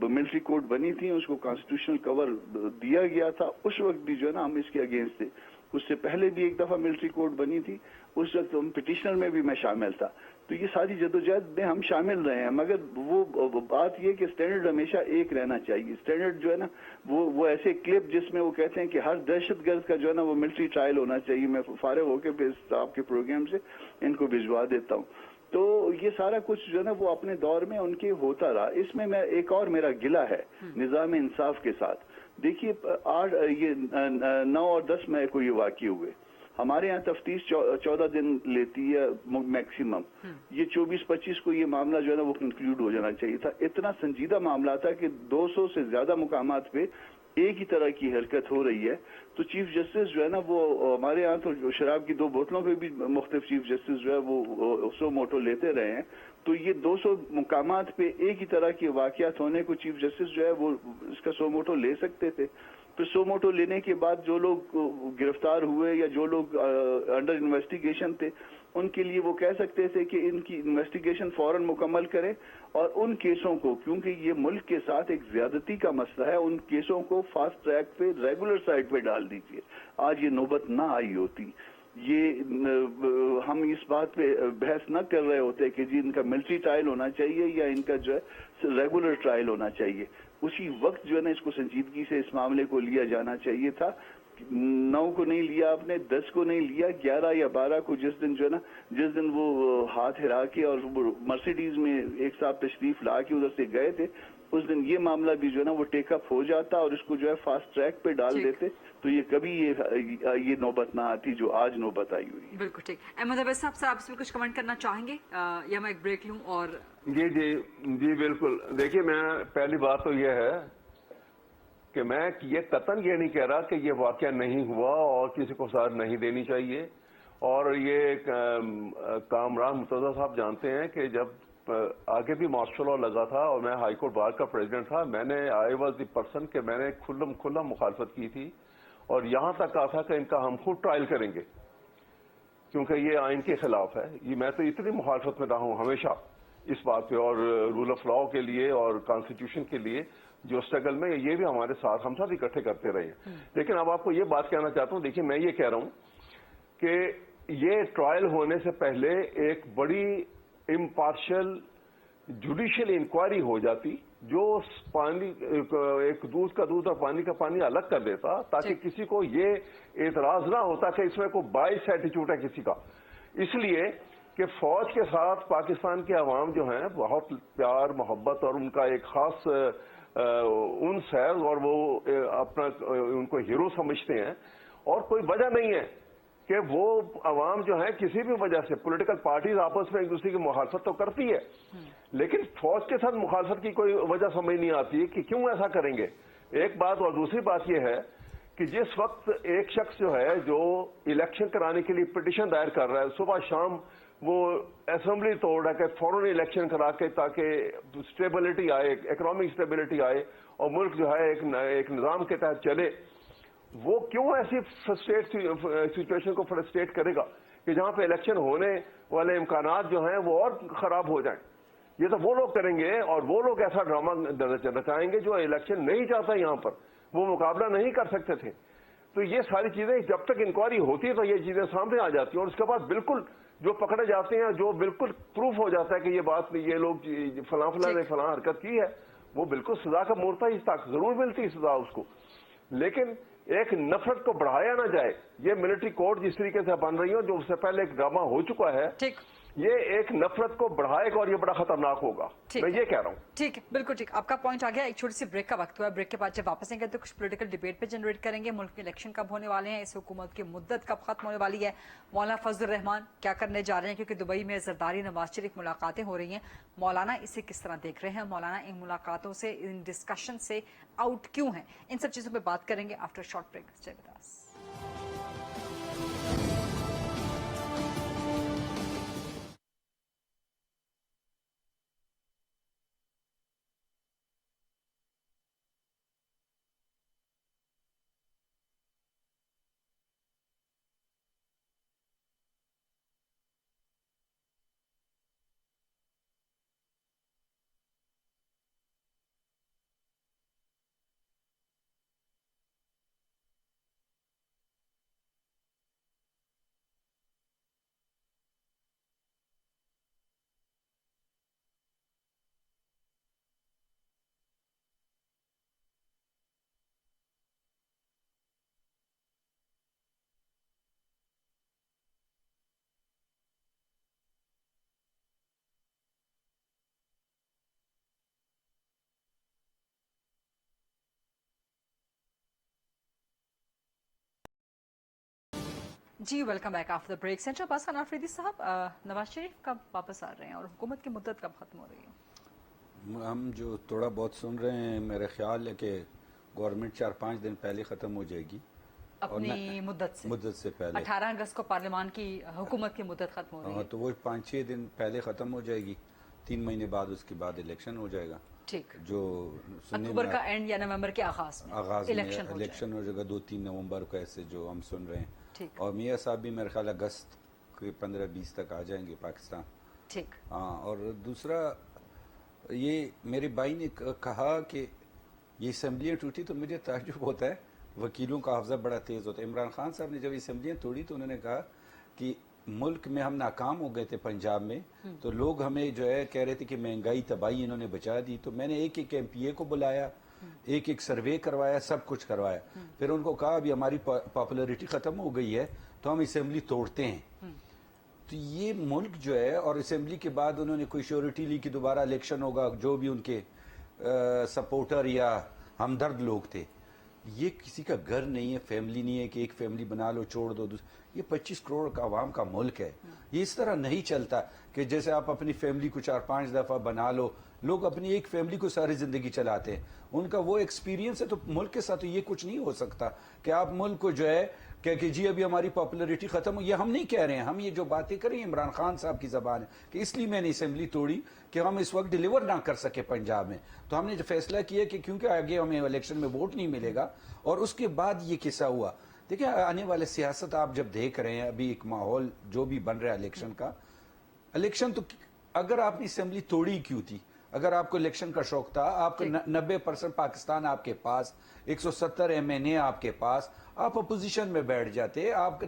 [SPEAKER 4] मिलिट्री कोर्ट बनी थी उसको कॉन्स्टिट्यूशनल कवर दिया गया था, उस वक्त भी जो है ना हम इसके अगेंस्ट थे। उससे पहले भी एक दफा मिलिट्री कोर्ट बनी थी, उस वक्त हम पिटिशनर में भी मैं शामिल था। तो ये सारी जदोजहद में हम शामिल रहे हैं, मगर वो बात ये कि स्टैंडर्ड हमेशा एक रहना चाहिए। स्टैंडर्ड जो है ना वो ऐसे क्लिप जिसमें वो कहते हैं कि हर दहशतगर्द का जो है ना वो मिलिट्री ट्रायल होना चाहिए, मैं फारिग होकर आपके प्रोग्राम से इनको भिजवा देता हूँ। तो ये सारा कुछ जो है ना वो अपने दौर में उनके होता रहा। इसमें मैं एक और मेरा गिला है निज़ाम इंसाफ के साथ। देखिए 9 और 10 मई को ये वाक़ई हुए, हमारे यहाँ तफ्तीश 14 दिन लेती है मैक्सिमम, ये 24-25 को ये मामला जो है ना वो कंक्लूड हो जाना चाहिए था। इतना संजीदा मामला था कि 200 से ज्यादा मुकामात पे एक ही तरह की हरकत हो रही है। तो चीफ जस्टिस जो है ना वो हमारे यहाँ तो शराब की 2 बोतलों पे भी मुख्तलिफ चीफ जस्टिस जो है वो सो मोटो लेते रहे हैं। तो ये 200 मुकामात पे एक ही तरह के वाक़यात होने को चीफ जस्टिस जो है वो इसका सो मोटो ले सकते थे। फिर सो मोटो लेने के बाद जो लोग गिरफ्तार हुए या जो लोग अंडर इन्वेस्टिगेशन थे उनके लिए वो कह सकते थे कि इनकी इन्वेस्टिगेशन फौरन मुकम्मल करें, और उन केसों को, क्योंकि ये मुल्क के साथ एक ज्यादती का मसला है, उन केसों को फास्ट ट्रैक पे रेगुलर साइड पे डाल दीजिए। आज ये नौबत ना आई होती, ये हम इस बात पे बहस न कर रहे होते कि जी इनका मिलिट्री ट्रायल होना चाहिए या इनका जो है रेगुलर ट्रायल होना चाहिए। उसी वक्त जो है ना इसको संजीदगी से इस मामले को लिया जाना चाहिए था। 9 को नहीं लिया आपने, 10 को नहीं लिया, 11 या 12 को जिस दिन जो है ना जिस दिन वो हाथ हिरा के और मर्सिडीज में एक साहब तशरीफ ला के उधर से गए थे, उस दिन ये मामला भी जो है ना वो टेकअप हो जाता और इसको जो है फास्ट ट्रैक पे डाल देते, तो ये कभी ये नौबत ना आती जो आज नौबत आई हुई।
[SPEAKER 3] बिल्कुल ठीक। अहमद अवैस साहब से आप इसमें कुछ कमेंट करना चाहेंगे या मैं एक ब्रेक लूं? और
[SPEAKER 5] जी बिल्कुल। देखिए, मैं पहली बात तो ये है कि मैं ये कतन ये नहीं कह रहा कि ये वाकया नहीं हुआ और किसी को सजा नहीं देनी चाहिए। और ये कामरान मुर्तजा साहब जानते हैं कि जब आगे भी मार्शल लॉ लगा था और मैं हाई कोर्ट बार का प्रेसिडेंट था, मैंने आई वॉज द पर्सन कि मैंने खुल्ला मुखालफत की थी और यहां तक कहा था कि इनका हम खुद ट्रायल करेंगे क्योंकि ये आइन के खिलाफ है। ये मैं तो इतनी मुखालफत में रहा हूं हमेशा इस बात पे, और रूल ऑफ लॉ के लिए और कॉन्स्टिट्यूशन के लिए जो स्ट्रगल में ये भी हमारे साथ हम सब इकट्ठे करते रहे हैं। लेकिन अब आपको ये बात कहना चाहता हूं, देखिए मैं ये कह रहा हूं कि ये ट्रायल होने से पहले एक बड़ी इम्पार्शियल जुडिशियल इंक्वायरी हो जाती जो पानी एक दूध का दूध और पानी का पानी अलग कर देता, ताकि किसी को ये एतराज ना होता कि इसमें कोई बाइस एटीट्यूड है किसी का। इसलिए कि फौज के साथ पाकिस्तान के अवाम जो हैं बहुत प्यार मोहब्बत और उनका एक खास उन्स है और वो अपना उनको हीरो समझते हैं, और कोई वजह नहीं है कि वो अवाम जो है किसी भी वजह से पॉलिटिकल पार्टीज आपस में एक दूसरे की मुखालफत तो करती है, लेकिन फौज के साथ मुखालफत की कोई वजह समझ नहीं आती कि क्यों ऐसा करेंगे। एक बात, और दूसरी बात यह है कि जिस वक्त एक शख्स जो है जो इलेक्शन कराने के लिए पिटीशन दायर कर रहा है, सुबह शाम वो असेंबली तोड़ रहा है कि फौरन इलेक्शन करा के ताकि स्टेबिलिटी आए, इकोनॉमिक स्टेबिलिटी आए और मुल्क जो है एक निजाम के तहत चले, वो क्यों ऐसी फ्रस्ट्रेट सिचुएशन को फ्रस्ट्रेट करेगा कि जहां पे इलेक्शन होने वाले इम्कानात जो हैं वो और खराब हो जाएं। ये तो वो लोग करेंगे और वो लोग ऐसा ड्रामा रचाएंगे जो इलेक्शन नहीं चाहता, यहां पर वो मुकाबला नहीं कर सकते थे। तो ये सारी चीजें जब तक इंक्वायरी होती है तो ये चीजें सामने आ जाती हैं, और उसके बाद बिल्कुल जो पकड़े जाते हैं, जो बिल्कुल प्रूफ हो जाता है कि ये बात ये लोग फलां ने फलां हरकत की है, वो बिल्कुल सजा का मोर्ता ही तक जरूर मिलती है सजा उसको। लेकिन एक नफरत को बढ़ाया ना जाए। ये मिलिट्री कोर्ट जिस तरीके से बन रही हो, जो उससे पहले एक ड्रामा हो चुका है, ठीक, ये एक नफरत को बढ़ाएगा और ये बड़ा खतरनाक होगा, मैं ये कह रहा हूँ। ठीक है, बिल्कुल ठीक, आपका पॉइंट आ गया। एक छोटी सी ब्रेक का वक्त हुआ है, ब्रेक के बाद जब वापस आएंगे तो कुछ पॉलिटिकल डिबेट पे जनरेट करेंगे। मुल्क में इलेक्शन कब होने वाले हैं, इस हुकूमत की मुद्दत कब खत्म होने वाली है, मौलाना फजलुर रहमान क्या करने जा रहे हैं, क्योंकि दुबई में जरदारी नवाज शरीफ मुलाकातें हो रही हैं। मौलाना इसे किस तरह देख रहे हैं, मौलाना इन मुलाकातों से, इन डिस्कशन से आउट क्यों है, इन सब चीजों पर बात करेंगे after short break. Stay with us.
[SPEAKER 3] जी welcome back after the break. Senator पास खान आफरीदी साहब, नवाज शरीफ कब वापस आ रहे हैं और हुकूमत की मुद्दत कब खत्म हो रही है?
[SPEAKER 6] हम जो थोड़ा बहुत सुन रहे हैं, मेरा ख्याल है कि गवर्नमेंट 4-5 दिन पहले ख़त्म हो जाएगी
[SPEAKER 3] अपनी मुद्दत से
[SPEAKER 6] पहले।
[SPEAKER 3] 18 अगस्त को पार्लियामान की हुकूमत की मुद्दत खत्म हो रही है,
[SPEAKER 6] तो वो 5-6 दिन पहले ख़त्म हो जाएगी। 3 महीने बाद उसके बाद इलेक्शन हो जाएगा।
[SPEAKER 3] ठीक,
[SPEAKER 6] जो
[SPEAKER 3] अक्टूबर का एंड या नवंबर के आगाज में
[SPEAKER 6] इलेक्शन हो जाएगा 2-3 नवंबर को, ऐसे जो हम सुन रहे हैं।
[SPEAKER 3] ठीक,
[SPEAKER 6] और मियाँ साहब भी मेरे ख्याल अगस्त के 15-20 तक आ जाएंगे पाकिस्तान।
[SPEAKER 3] ठीक,
[SPEAKER 6] हाँ, और दूसरा ये मेरे भाई ने कहा कि ये असम्बलियाँ टूटी, तो मुझे ताज्जुब होता है, वकीलों का हाफ़ज़ा बड़ा तेज़ होता है। इमरान खान साहब ने जब असम्बलियाँ तोड़ी तो उन्होंने कहा कि मुल्क में हम नाकाम हो गए थे पंजाब में, तो लोग हमें जो है कह रहे थे कि महंगाई तबाही इन्होंने बचा दी। तो मैंने एक एक MPA को बुलाया, एक एक सर्वे करवाया, सब कुछ करवाया। फिर उनको कहा अभी हमारी पॉपुलरिटी ख़त्म हो गई है तो हम असम्बली तोड़ते हैं। तो ये मुल्क जो है, और असम्बली के बाद उन्होंने कोई श्योरिटी ली कि दोबारा इलेक्शन होगा, जो भी उनके सपोर्टर या हमदर्द लोग थे। ये किसी का घर नहीं है, फैमिली नहीं है कि एक फैमिली बना लो छोड़ दो। ये 25 करोड़ का आवाम का मुल्क है। ये इस तरह नहीं चलता कि जैसे आप अपनी फैमिली को 4-5 दफ़ा बना लो। लोग अपनी एक फैमिली को सारी ज़िंदगी चलाते हैं, उनका वो एक्सपीरियंस है। तो मुल्क के साथ तो ये कुछ नहीं हो सकता कि आप मुल्क को जो है कह कि जी अभी हमारी पॉपुलरिटी खत्म हो। ये हम नहीं कह रहे हैं, हम ये जो बातें करें इमरान खान साहब की ज़बान है कि इसलिए मैंने असम्बली तोड़ी कि हम इस वक्त डिलीवर ना कर सके पंजाब में। तो हमने जो फैसला किया कि क्योंकि आगे हमें इलेक्शन में वोट नहीं मिलेगा, और उसके बाद ये किस्सा हुआ। देखिए, आने वाले सियासत आप जब देख रहे हैं, अभी एक माहौल जो भी बन रहा है इलेक्शन का, इलेक्शन तो अगर आपने असम्बली तोड़ी क्यों थी? अगर आपको इलेक्शन का शौक था, आपको 90% पाकिस्तान आपके पास, 170 MNA आपके पास, आप अपोजिशन में बैठ जाते। आप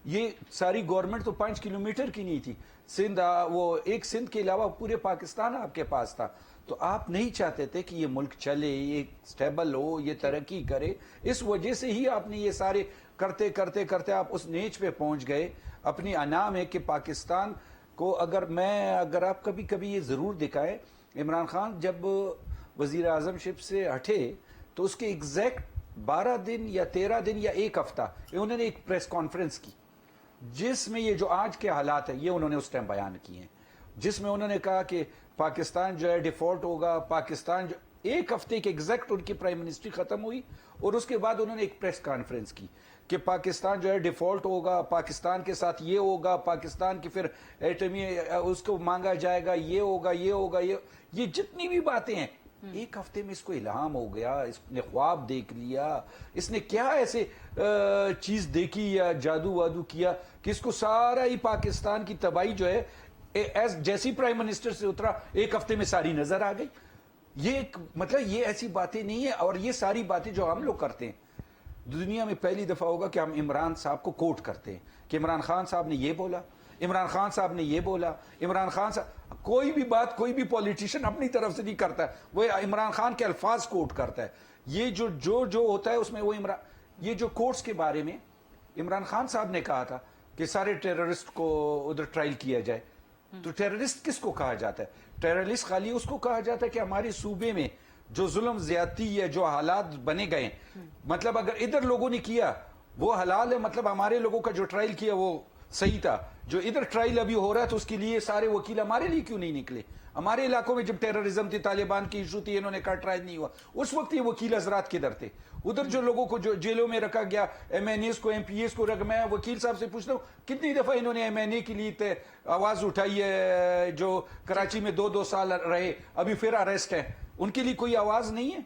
[SPEAKER 6] ये सारी गवर्नमेंट तो 5 किलोमीटर की नहीं थी। सिंध, वो एक सिंध के अलावा पूरे पाकिस्तान आपके पास था। तो आप नहीं चाहते थे कि ये मुल्क चले, ये स्टेबल हो, ये तरक्की करे। इस वजह से ही आपने ये सारे करते करते करते आप उस नेच पे पहुंच गए। अपनी अना में कि पाकिस्तान को अगर आप कभी कभी ये जरूर दिखाए, इमरान खान जब वजीर आजमशिप से हटे तो उसके एग्जैक्ट 12 दिन या 13 दिन या एक हफ्ता उन्होंने एक प्रेस कॉन्फ्रेंस की, जिसमें ये जो आज के हालात है ये उन्होंने उस टाइम बयान किए हैं, जिसमें उन्होंने कहा कि पाकिस्तान जो है डिफॉल्ट होगा। पाकिस्तान जो एक हफ्ते के एग्जैक्ट उनकी प्राइम मिनिस्ट्री खत्म हुई और उसके बाद उन्होंने एक प्रेस कॉन्फ्रेंस की कि पाकिस्तान जो है डिफॉल्ट होगा, पाकिस्तान के साथ ये होगा, पाकिस्तान की फिर एटमी उसको मांगा जाएगा, ये होगा, ये होगा, ये जितनी भी बातें हैं, एक हफ्ते में इसको इल्हाम हो गया, इसने ख्वाब देख लिया, इसने क्या ऐसे चीज देखी या जादू वादू किया कि इसको सारा ही पाकिस्तान की तबाही जो है जैसी प्राइम मिनिस्टर से उतरा एक हफ्ते में सारी नजर आ गई। ये मतलब ये ऐसी बातें नहीं है। और ये सारी बातें जो हम लोग करते हैं, दुनिया में पहली दफा होगा कि हम इमरान साहब को कोट करते हैं कि इमरान खान साहब ने ये बोला, इमरान खान साहब ने ये बोला, इमरान खान साहब कोई भी बात कोई भी पॉलिटिशियन अपनी तरफ से नहीं करता है, वो इमरान खान के अल्फाज कोट करता है। ये जो होता है उसमें वो ये जो कोर्ट्स के बारे में इमरान खान साहब ने कहा था कि सारे टेररिस्ट को उधर ट्रायल किया जाए, तो टेररिस्ट किसको कहा जाता है? टेररिस्ट खाली उसको कहा जाता है कि हमारे सूबे में जो जुल्म ज्यादती या जो हालात बने गए, मतलब अगर इधर लोगों ने किया वो हलाल है, मतलब हमारे लोगों का जो ट्रायल किया वो सही था। जो इधर ट्रायल अभी हो रहा है तो उसके लिए सारे वकील हमारे लिए क्यों नहीं निकले? हमारे इलाकों में जब टेररिज्म थी, तालिबान की इशू थी, इन्होंने कहा ट्रायल नहीं हुआ, उस वक्त ये वकील हजरात किधर थे? उधर जो लोगों को जो जेलों में रखा गया, MNAs को, MPAs को रखा, मैं वकील साहब से पूछता हूँ कितनी दफा इन्होंने MNA के लिए आवाज उठाई है, जो कराची में 2-2 साल रहे, अभी फिर अरेस्ट है, उनके लिए कोई आवाज नहीं है।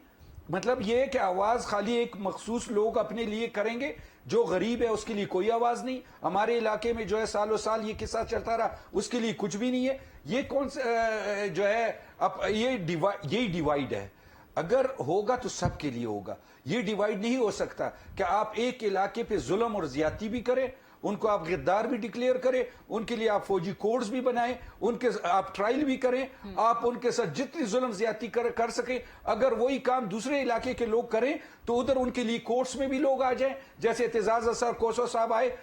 [SPEAKER 6] मतलब ये है कि आवाज खाली एक मखसूस लोग अपने लिए करेंगे, जो गरीब है उसके लिए कोई आवाज नहीं। हमारे इलाके में जो है सालों साल ये किस्सा चलता रहा, उसके लिए कुछ भी नहीं है। ये कौन सा जो है अब यही डिवाइड है। अगर होगा तो सबके लिए होगा, ये डिवाइड नहीं हो सकता कि आप एक इलाके पे जुल्म और ज्यादती भी करें, उनको आप गद्दार भी डिक्लेयर करें, उनके लिए आप फौजी कोड्स भी बनाएं, उनके आप ट्रायल भी करें, आप उनके साथ जितनी जुल्म ज्यादती कर सकें। अगर वही काम दूसरे इलाके के लोग करें तो उधर उनके लिए कोर्ट्स में भी लोग आ जाएं। जैसे एतजाज असर कोसो साहब आए,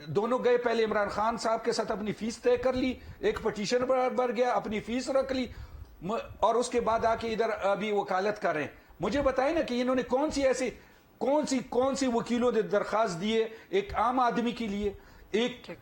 [SPEAKER 6] दोनों गए, पहले इमरान खान साहब के साथ अपनी फीस तय कर ली, एक पटिशन भर गया, अपनी फीस रख ली, और उसके बाद आके इधर अभी वकालत कर रहे हैं। मुझे बताएं ना कि इन्होंने कौन सी वकीलों ने दरखास्त दी है एक आम आदमी के लिए? एक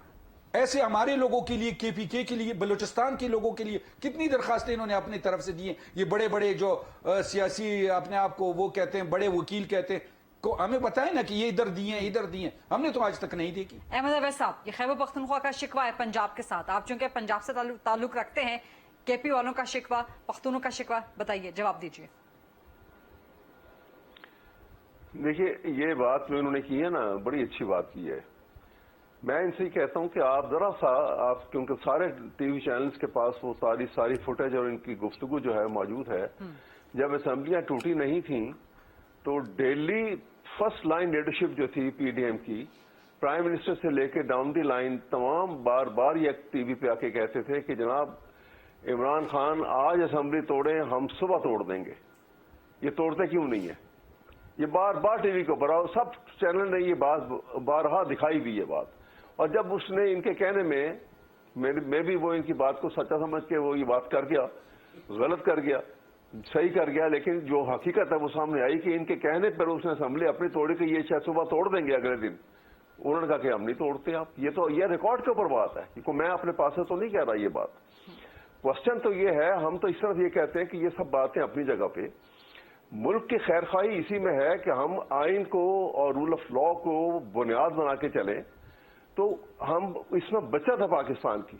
[SPEAKER 6] ऐसे हमारे लोगों के लिए, केपीके के लिए, बलूचिस्तान के लोगों के लिए कितनी दरखास्तें इन्होंने अपनी तरफ से दी हैं। ये बड़े बड़े जो सियासी अपने आप को वो कहते हैं, बड़े वकील कहते हैं, को हमें बताएं ना कि ये इधर दिए इधर दिए, हमने तो आज तक नहीं देखी।
[SPEAKER 3] अहमद अवैस साहब, ये खैबर पख्तूनख्वा का शिकवा है पंजाब के साथ, आप चूंकि पंजाब से ताल्लुक रखते हैं, केपी वालों का शिकवा, पख्तूनों का शिकवा, बताइए, जवाब दीजिए।
[SPEAKER 5] देखिए, ये बात जो इन्होंने की है ना, बड़ी अच्छी बात की है। मैं इनसे ही कहता हूं कि आप जरा सा, आप क्योंकि सारे टीवी चैनल्स के पास वो सारी फुटेज और इनकी गुफ्तगू जो है मौजूद है। जब असेंबलियां टूटी नहीं थी तो डेली फर्स्ट लाइन लीडरशिप जो थी पीडीएम की, प्राइम मिनिस्टर से लेकर डाउन दी लाइन तमाम बार बार ये टीवी पे आके कहते थे कि जनाब इमरान खान आज असेंबली तोड़े, हम सुबह तोड़ देंगे। ये तोड़ते क्यों नहीं है? ये बार बार टीवी को बराबर सब चैनल ने ये बात बारहा दिखाई भी ये बात। और जब उसने इनके कहने में मैं भी वो इनकी बात को सच्चा समझ के वो ये बात कर गया, गलत कर गया, सही कर गया, लेकिन जो हकीकत है वो सामने आई कि इनके कहने पर उसने असेंबली अपनी तोड़ी कि ये शायद सुबह तोड़ देंगे अगले दिन। उन्होंने कहा कि हम नहीं तोड़ते आप। ये तो ये रिकॉर्ड के ऊपर बात है, क्योंकि मैं अपने पास से तो नहीं कह रहा ये बात। क्वेश्चन तो ये है, हम तो इस तरफ ये कहते हैं कि ये सब बातें अपनी जगह पे, मुल्क की खैरखाई इसी में है कि हम आइन को और रूल ऑफ लॉ को बुनियाद बना के चलें, तो हम इसमें बचत है पाकिस्तान की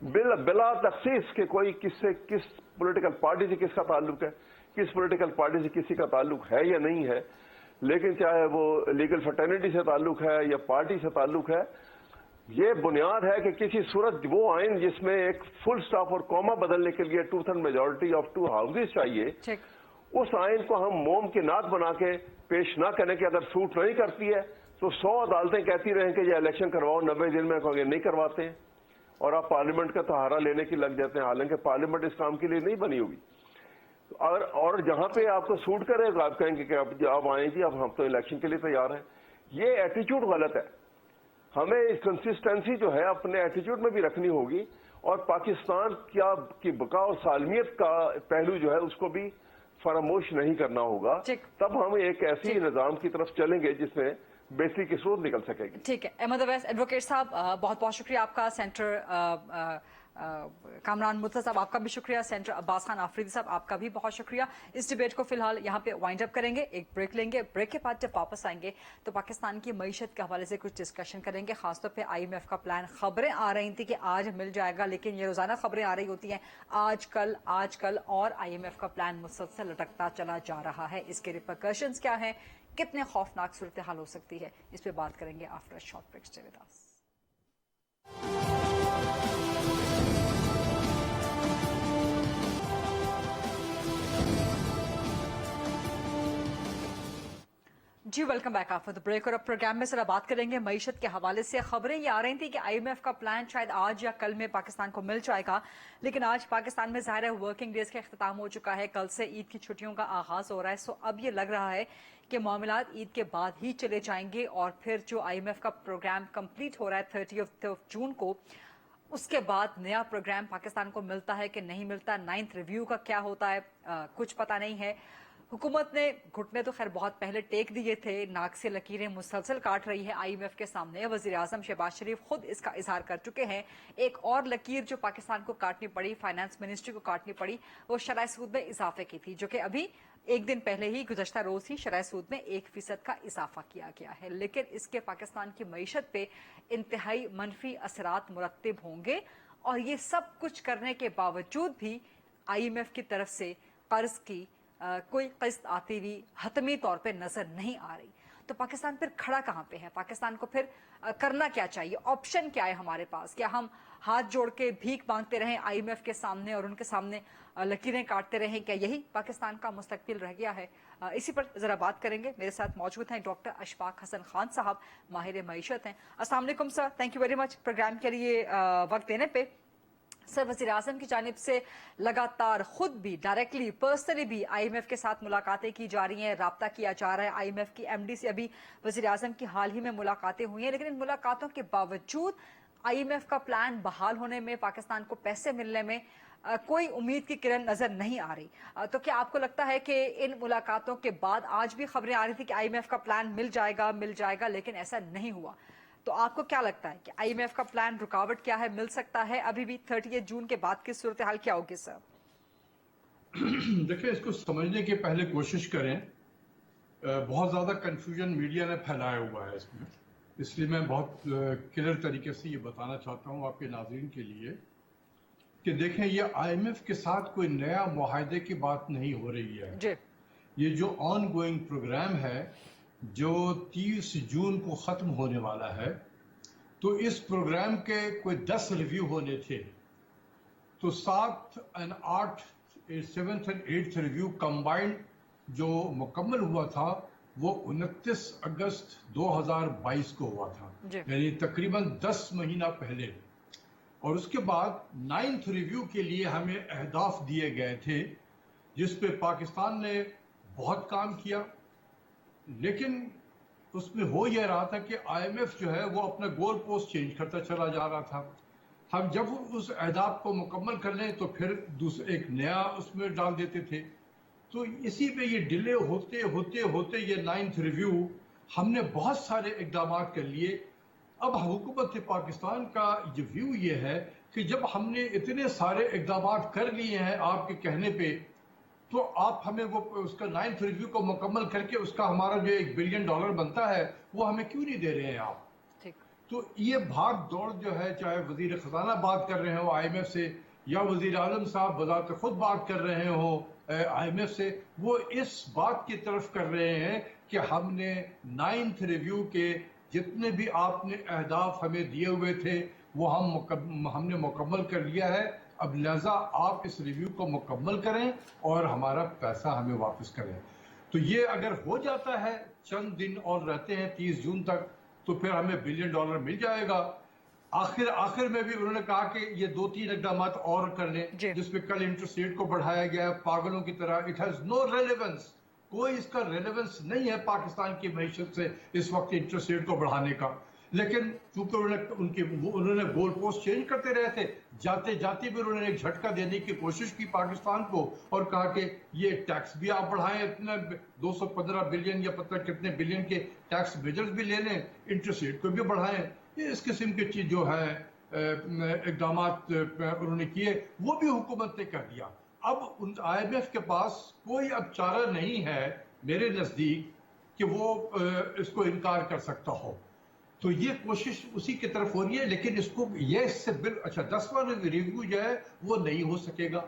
[SPEAKER 5] बिला तखसीस के कोई किस पॉलिटिकल पार्टी से किसका ताल्लुक है, किस पॉलिटिकल पार्टी से किसी का ताल्लुक है या नहीं है, लेकिन चाहे वो लीगल फर्टर्निटी से ताल्लुक है या पार्टी से ताल्लुक है, ये बुनियाद है कि किसी सूरत वो आइन जिसमें एक फुल स्टॉप और कॉमा बदलने के लिए 2/3 मेजोरिटी ऑफ 2 हाउसेज चाहिए, उस आइन को हम मोम की नाक बना के पेश ना करें कि अगर सूट नहीं करती है तो 100 अदालतें कहती रहें कि ये इलेक्शन करवाओ, 90 दिन में कहोगे नहीं करवाते हैं, और आप पार्लियामेंट का सहारा लेने की लग जाते हैं, हालांकि पार्लियामेंट इस काम के लिए नहीं बनी होगी। और जहां पे आपको सूट करेगा आप कहेंगे कि आप आए जी, अब हम तो इलेक्शन के लिए तैयार हैं। ये एटीट्यूड गलत है। हमें इस कंसिस्टेंसी जो है अपने एटीट्यूड में भी रखनी होगी, और पाकिस्तान की बका और सालमियत का पहलू जो है उसको भी फरामोश नहीं करना होगा। तब हम एक ऐसी निजाम की तरफ चलेंगे जिसमें बेसिक की सूरत निकल सकेगी।
[SPEAKER 3] ठीक है, अहमद अवैस एडवोकेट साहब, बहुत बहुत शुक्रिया आपका। सेंटर कामरान मुर्तज़ा साहब आपका भी शुक्रिया। सेंटर अब्बास खान आफरीदी साहब आपका भी बहुत शुक्रिया। इस डिबेट को फिलहाल यहाँ पे वाइंड अप करेंगे, एक ब्रेक लेंगे। ब्रेक के बाद जब वापस आएंगे तो पाकिस्तान की मईशत के हवाले से कुछ डिस्कशन करेंगे, खासतौर पे IMF का प्लान। खबरें आ रही थी कि आज मिल जाएगा, लेकिन ये रोजाना खबरें आ रही होती हैं आज कल, और IMF का प्लान मुसलसल लटकता चला जा रहा है। इसके रिपरकशंस क्या हैं, कितने खौफनाक सूरत हाल हो सकती है, इस पे बात करेंगे after short break. Stay with us. जी welcome back after the break. और अब प्रोग्राम में जरा बात करेंगे मईशत के हवाले से। खबरें ये आ रही थी कि IMF का प्लान शायद आज या कल में पाकिस्तान को मिल जाएगा, लेकिन आज पाकिस्तान में ज़ाहिर है वर्किंग डेज का इख्तिताम हो चुका है, कल से ईद की छुट्टियों का आगाज हो रहा है। सो अब ये लग रहा है कि मामलात ईद के बाद ही चले जाएंगे, और फिर जो IMF का प्रोग्राम कंप्लीट हो रहा है 30 जून को, उसके बाद नया प्रोग्राम पाकिस्तान को मिलता है कि नहीं मिलता। 9th रिव्यू का क्या होता है कुछ पता नहीं है। हुकूमत ने घुटने तो खैर बहुत पहले टेक दिए थे, नाक से लकीरें मुसलसल काट रही है IMF के सामने। वज़ीर आज़म शहबाज शरीफ खुद इसका इजहार कर चुके हैं। एक और लकीर जो पाकिस्तान को काटनी पड़ी, फाइनेंस मिनिस्ट्री को काटनी पड़ी, वो शरह सूद में इजाफे की थी, जो कि अभी एक दिन पहले ही गुज़श्ता रोज ही शरह सूद में 1% का इजाफा किया गया है। लेकिन इसके पाकिस्तान की मईशत पे इंतहाई मनफी असरात मुरत्तिब होंगे, और ये सब कुछ करने के बावजूद भी IMF की तरफ से कर्ज की कोई किस्त आती हुई हतमी तौर पे नजर नहीं आ रही। तो पाकिस्तान फिर खड़ा कहाँ पे है? पाकिस्तान को फिर करना क्या चाहिए? ऑप्शन क्या है हमारे पास? क्या हम हाथ जोड़ के भीख मांगते रहें IMF के सामने और उनके सामने लकीरें काटते रहें? क्या यही पाकिस्तान का मुस्तकबिल रह गया है? इसी पर जरा बात करेंगे। मेरे साथ मौजूद हैं डॉक्टर अशफाक हसन खान साहब, माहिर मईशत हैं। अस्सलाम वालेकुम sir, thank you very much program के लिए वक्त देने पे। सर, वज़ीर आज़म की जानिब से लगातार खुद भी डायरेक्टली पर्सनली भी IMF के साथ मुलाकातें की जा रही हैं, राब्ता किया जा रहा है। IMF की MD से अभी वज़ीर आज़म की हाल ही में मुलाकातें हुई हैं, लेकिन इन मुलाकातों के बावजूद IMF का प्लान बहाल होने में, पाकिस्तान को पैसे मिलने में कोई उम्मीद की किरण नजर नहीं आ रही। तो क्या आपको लगता है कि इन मुलाकातों के बाद, आज भी खबरें आ रही थी कि IMF का प्लान मिल जाएगा, लेकिन ऐसा नहीं हुआ, तो आपको क्या लगता है कि IMF का प्लान रुकावट क्या है, मिल सकता है अभी भी? 30 जून के बाद की सूरत हाल क्या होगी सर?
[SPEAKER 7] देखिए, इसको समझने की पहले कोशिश करें। बहुत ज्यादा कंफ्यूजन मीडिया ने फैलाया हुआ है इसमें, इसलिए मैं बहुत क्लियर तरीके से ये बताना चाहता हूँ आपके नाज़रीन के लिए कि देखें, ये IMF के साथ कोई नया मुआहदे की बात नहीं हो रही है
[SPEAKER 3] जी।
[SPEAKER 7] ये जो ऑन गोइंग प्रोग्राम है जो 30 जून को ख़त्म होने वाला है, तो इस प्रोग्राम के कोई 10 रिव्यू होने थे, तो 7th and 7th and 8th review combined जो मुकम्मल हुआ था वो 29 अगस्त 2022 को हुआ था, यानी तकरीबन 10 महीना पहले। और उसके बाद 9th रिव्यू के लिए हमें अहदाफ दिए गए थे जिस पे पाकिस्तान ने बहुत काम किया, लेकिन उसमें हो यह रहा था कि IMF जो है वो अपना गोल पोस्ट चेंज करता चला जा रहा था। हम जब उस अहदाफ को मुकम्मल कर लें तो फिर दूसरा एक नया उसमें डाल देते थे, तो इसी पे ये डिले होते होते होते ये 9th रिव्यू हमने बहुत सारे इकदाम कर लिए। अब हुकूमत पाकिस्तान का ये व्यू ये है कि जब हमने इतने सारे इकदाम कर लिए हैं आपके कहने पे, तो आप हमें वो उसका 9th रिव्यू को मुकम्मल करके उसका हमारा जो $1 बिलियन बनता है वो हमें क्यों नहीं दे रहे हैं आप? तो ये भाग दौड़ जो है, चाहे वजीर खजाना बात कर रहे हो IMF से या वजीर आलम साहब बजाते खुद बात कर रहे हो IMF से, वो इस बात की तरफ कर रहे हैं कि हमने 9th रिव्यू के जितने भी आपने अहदाफ हमें दिए हुए थे वो हमने मुकम्मल कर लिया है। अब लिहाजा आप इस रिव्यू को मुकम्मल करें और हमारा पैसा हमें वापस करें। तो ये अगर हो जाता है, चंद दिन और रहते हैं 30 जून तक, तो फिर हमें $1 बिलियन मिल जाएगा। आखिर में भी उन्होंने कहा कि ये 2-3 इकदाम और कर लें, जिसमें कल इंटरेस्ट रेट को बढ़ाया गया है पागलों की तरह। इट हैज नो रेलेवेंस, कोई इसका रेलेवेंस नहीं है पाकिस्तान की मैशत से इस वक्त इंटरेस्ट रेट को बढ़ाने का। लेकिन चूंकि उन्होंने गोल पोस्ट चेंज करते रहे थे, जाते जाते भी उन्होंने एक झटका देने की कोशिश की पाकिस्तान को और कहा कि ये टैक्स भी आप बढ़ाएं, इतना 215 बिलियन या पता कितने बिलियन के टैक्स मेजर्स भी ले लें, इंटरेस्ट रेट को भी बढ़ाएं। ये इस किस्म की चीज जो है इकदाम उन्होंने किए, वो भी हुकूमत ने कर दिया। अब उन IMF के पास कोई अब चारा नहीं है मेरे नजदीक कि वो इसको इनकार कर सकता हो, तो ये कोशिश उसी की तरफ हो रही है। लेकिन इसको ये इससे अच्छा 10वां रिव्यू जो है वो नहीं हो सकेगा,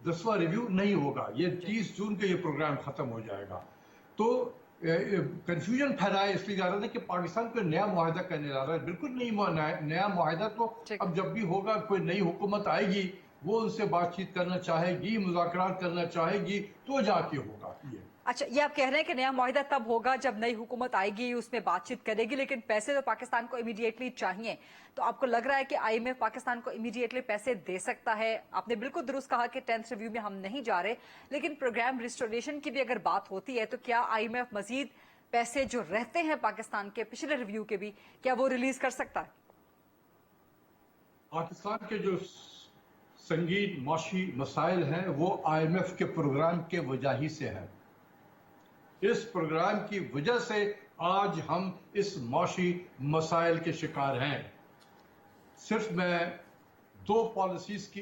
[SPEAKER 7] 10वां रिव्यू नहीं होगा, ये 30 जून के ये प्रोग्राम खत्म हो जाएगा। तो कंफ्यूजन फैलाया इसलिए जा रहा था कि पाकिस्तान कोई नया मुआहदा करने जा रहा है, बिल्कुल नहीं। नया मुआहदा तो अब जब भी होगा, कोई नई हुकूमत आएगी वो उनसे बातचीत करना चाहेगी, मुज़ाकरात करना चाहेगी, तो जाके होगा ये।
[SPEAKER 3] अच्छा, ये आप कह रहे हैं कि नया मुआहिदा तब होगा जब नई हुकूमत आएगी, उसमें बातचीत करेगी, लेकिन पैसे तो पाकिस्तान को इमीडिएटली चाहिए। तो आपको लग रहा है कि IMF पाकिस्तान को इमीडिएटली पैसे दे सकता है? आपने बिल्कुल दुरुस्त कहा कि 10th रिव्यू में हम नहीं जा रहे, लेकिन प्रोग्राम रिस्टोरेशन की भी अगर बात होती है तो क्या IMF मजीद पैसे जो रहते हैं पाकिस्तान के पिछले रिव्यू के भी, क्या वो रिलीज कर सकता है?
[SPEAKER 7] पाकिस्तान के जो संगीन माशी मसाइल हैं वो IMF के प्रोग्राम के वजह ही से है। इस प्रोग्राम की वजह से आज हम इस माशी मसाइल के शिकार हैं। सिर्फ मैं 2 पॉलिसीज की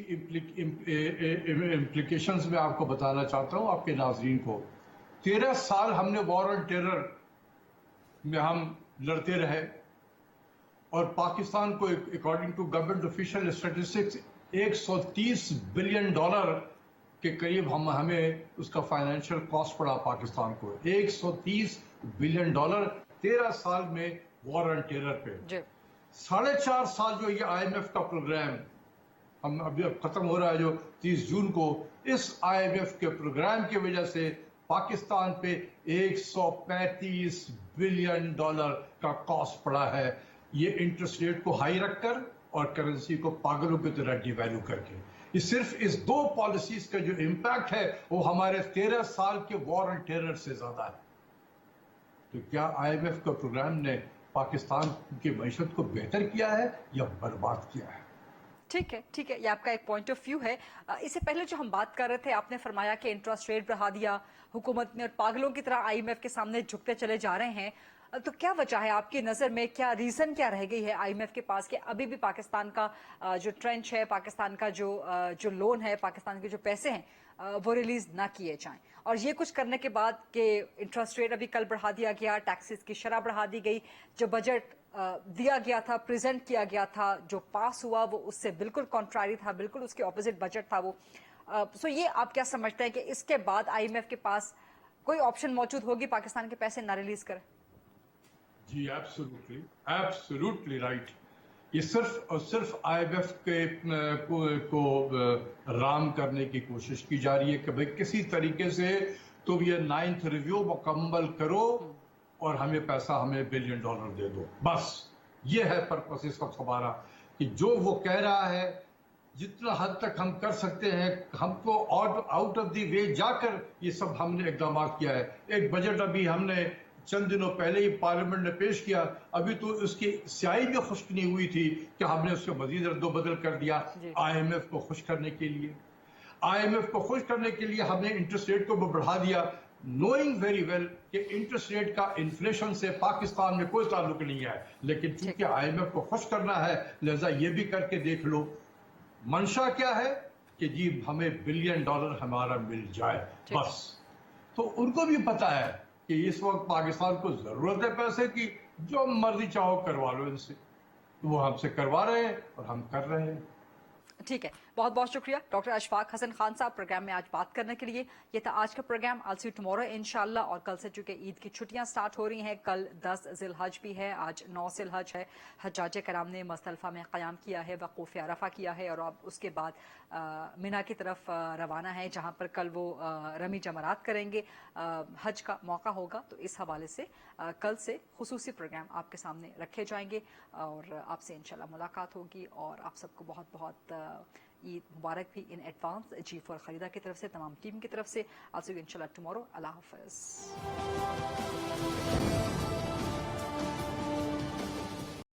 [SPEAKER 7] इम्प्लीकेशंस में आपको बताना चाहता हूं आपके नाजरीन को। 13 साल हमने वॉर ऑन टेरर में हम लड़ते रहे और पाकिस्तान को according to government official statistics $130 billion के करीब हमें उसका फाइनेंशियल कॉस्ट पड़ा पाकिस्तान को। $130 बिलियन 13 साल में वॉर ऑन टेरर पे। 4.5 साल जो ये IMF का प्रोग्राम हम अभी खत्म हो रहा है जो 30 जून को, इस IMF के प्रोग्राम की वजह से पाकिस्तान पे $135 बिलियन का कॉस्ट पड़ा है, ये इंटरेस्ट रेट को हाई रखकर और करेंसी को पागलों की तरह डिवैल्यू करके। सिर्फ इस 2 पॉलिसीज का जो इम्पैक्ट है वो हमारे 13 साल के वॉर ऑन टेरर से ज्यादा है। तो क्या IMF का प्रोग्राम ने पाकिस्तान की मईशत को बेहतर किया है या बर्बाद किया है?
[SPEAKER 3] ठीक है, ये आपका एक पॉइंट ऑफ व्यू है। इससे पहले जो हम बात कर रहे थे, आपने फरमाया कि इंटरेस्ट रेट बढ़ा दिया हुकूमत ने और पागलों की तरह IMF के सामने झुकते चले जा रहे हैं। तो क्या वजह है आपकी नजर में, क्या रीजन क्या रह गई है आईएमएफ के पास कि अभी भी पाकिस्तान का जो ट्रेंच है, पाकिस्तान का जो लोन है, पाकिस्तान के जो पैसे हैं वो रिलीज ना किए जाएं, और ये कुछ करने के बाद कि इंटरेस्ट रेट अभी कल बढ़ा दिया गया, टैक्सेस की शरह बढ़ा दी गई, जो बजट दिया गया था, प्रेजेंट किया गया था, जो पास हुआ वो उससे बिल्कुल कॉन्ट्रारी था, बिल्कुल उसके ऑपोजिट बजट था वो। सो ये आप क्या समझते हैं कि इसके बाद आईएमएफ के पास कोई ऑप्शन मौजूद होगी पाकिस्तान के पैसे ना रिलीज करें?
[SPEAKER 7] जी एब्सोल्युटली, एब्सोल्युटली राइट। ये सिर्फ और सिर्फ आईएमएफ को राम करने की कोशिश की जा रही है कि भाई किसी तरीके से तुम ये 9th रिव्यू मुकम्मल करो और हमें पैसा, हमें $1 बिलियन दे दो, बस ये है पर्पस इसका हमारा। कि जो वो कह रहा है जितना हद तक हम कर सकते हैं, हमको आउट ऑफ द वे जाकर ये सब हमने इकदाम किया है। एक बजट अभी हमने चंद दिनों पहले ही पार्लियामेंट ने पेश किया, अभी तो उसकी स्याही भी खुश्क नहीं हुई थी कि हमने उसको मजीद रद्दोबदल कर दिया आईएमएफ को खुश करने के लिए। आईएमएफ को खुश करने के लिए हमने इंटरेस्ट रेट को भी बढ़ा दिया, नोइंग वेरी वेल कि इंटरेस्ट रेट का इन्फ्लेशन से पाकिस्तान में कोई ताल्लुक नहीं है, लेकिन चूंकि आईएमएफ को खुश करना है लिहाजा ये भी करके देख लो। मंशा क्या है कि जी हमें $1 बिलियन हमारा मिल जाए, बस। तो उनको भी पता है कि इस वक्त पाकिस्तान को जरूरत है पैसे की, जो मर्जी चाहो करवा लो इनसे, तो वो हमसे करवा रहे हैं और हम कर रहे हैं।
[SPEAKER 3] ठीक है, बहुत बहुत शुक्रिया डॉक्टर अशफाक हसन खान साहब प्रोग्राम में आज बात करने के लिए। ये था आज का programme. I'll see you tomorrow इंशाल्लाह। और कल से चूंकि ईद की छुट्टियां स्टार्ट हो रही हैं, कल 10 ज़िलहज भी है, आज 9 ज़िलहज है। हज्जाज कराम ने मुज़दलिफ़ा में क़याम किया है, वक़ूफ़ अरफ़ा किया है, और अब उसके बाद मिना की तरफ रवाना है, जहां पर कल वो रमी जमरात करेंगे, हज का मौका होगा। तो इस हवाले से कल से खुसूसी प्रोग्राम आपके सामने रखे जाएंगे और आपसे इंशाल्लाह मुलाकात होगी। और आप सबको बहुत बहुत ईद मुबारक भी इन एडवांस G4 खरीदा की तरफ से, तमाम टीम की तरफ से। आज इंशाल्लाह टुमारो। अल्लाह हाफ़िज़।